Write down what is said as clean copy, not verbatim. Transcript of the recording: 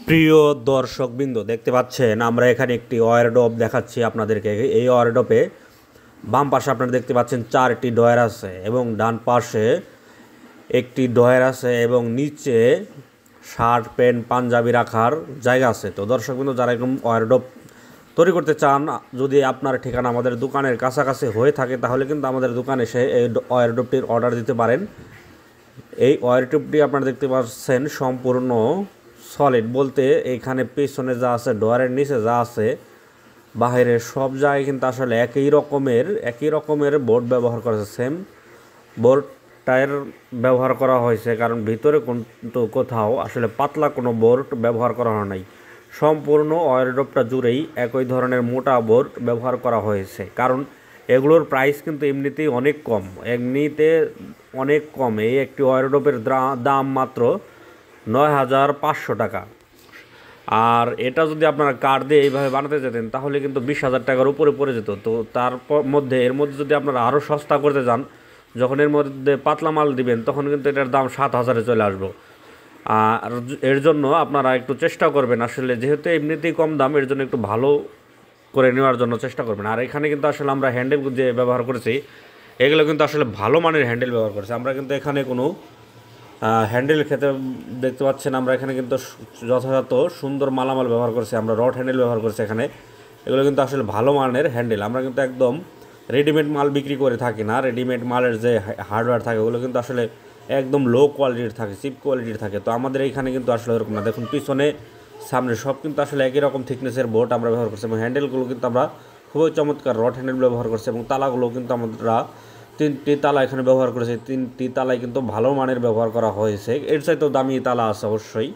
প্রিয় দর্শকবৃন্দ, দেখতে পাচ্ছেন আমরা এখানে একটি ওয়ারড্রপ দেখাচ্ছি আপনাদেরকে। এই ওয়ারড্রপে বাম পাশে আপনারা দেখতে পাচ্ছেন 4টি ডয়ার আছে এবং ডান পাশে একটি ডয়ার আছে এবং নিচে শার্ট প্যান্ট পাঞ্জাবি রাখার জায়গা আছে। তো দর্শকবৃন্দ, যারা এরকম ওয়ারড্রপ তৈরি করতে চান, যদি আপনার ঠিকানা আমাদের দোকানের কাছাকাছি হয়ে থাকে তাহলে কিন্তু আমাদের দোকানে এসে এই ওয়ারড্রপটির অর্ডার দিতে পারেন। এই ওয়ারড্রপটি আপনারা দেখতে পাচ্ছেন সম্পূর্ণ সলিড, বলতে এখানে পেছনে যা আছে, ডোয়ারের নিচে যা আছে, বাহিরে সব জায়গায় কিন্তু আসলে একই রকমের বোর্ড ব্যবহার করা হয়েছে। সেম বোর্ড টায়ার ব্যবহার করা হয়েছে, কারণ ভিতরে কিন্তু কোথাও আসলে পাতলা কোনো বোর্ড ব্যবহার করা হয় নাই। সম্পূর্ণ ওয়ারড্রপটা জুড়েই একই ধরনের মোটা বোর্ড ব্যবহার করা হয়েছে, কারণ এগুলোর প্রাইস কিন্তু এমনিতেই অনেক কম। এই একটি ওয়ারড্রপের দাম মাত্র 9,500 টাকা। আর এটা যদি আপনারা কাঠ দিয়ে এইভাবে বানাতে যেতেন তাহলে কিন্তু 20,000 টাকার উপরে পড়ে যেত। তো এর মধ্যে যদি আপনারা আরও সস্তা করতে যান, যখন এর মধ্যে পাতলা মাল দিবেন তখন কিন্তু এটার দাম 7,000-এ চলে আসবে। আর এর জন্য আপনারা একটু চেষ্টা করবেন, আসলে যেহেতু এমনিতেই কম দাম, এর জন্য একটু ভালো করে নেওয়ার জন্য চেষ্টা করবেন। আর এখানে কিন্তু আসলে আমরা হ্যান্ডেল যে ব্যবহার করেছি, এগুলো কিন্তু আসলে ভালো মানের হ্যান্ডেল ব্যবহার করেছি। আমরা কিন্তু এখানে কোনো হ্যান্ডেল খেতে দেখতে পাচ্ছেন, আমরা এখানে কিন্তু যথাযথ সুন্দর মালামাল ব্যবহার করছি। আমরা রড হ্যান্ডেল ব্যবহার করছি এখানে। এগুলো কিন্তু আসলে ভালো মানের হ্যান্ডেল। আমরা কিন্তু একদম রেডিমেড মাল বিক্রি করে থাকি না। রেডিমেড মালের যে হার্ডওয়্যার থাকে ওগুলো কিন্তু আসলে একদম লো কোয়ালিটির থাকে, চিপ কোয়ালিটির থাকে। তো আমাদের এইখানে কিন্তু আসলে এরকম না। দেখুন পিছনে সামনে সব কিন্তু আসলে একই রকম থিকনেসের বোর্ড আমরা ব্যবহার করছি, এবং হ্যান্ডেলগুলো কিন্তু আমরা খুবই চমৎকার রড হ্যান্ডেল ব্যবহার করছি, এবং তালাগুলো কিন্তু আমরা 3টি তালা এখানে ব্যবহার করেছি। 3টি তালাই কিন্তু ভালো মানের ব্যবহার করা হয়েছে। এর চাইতেও দামি তালা আছে অবশ্যই।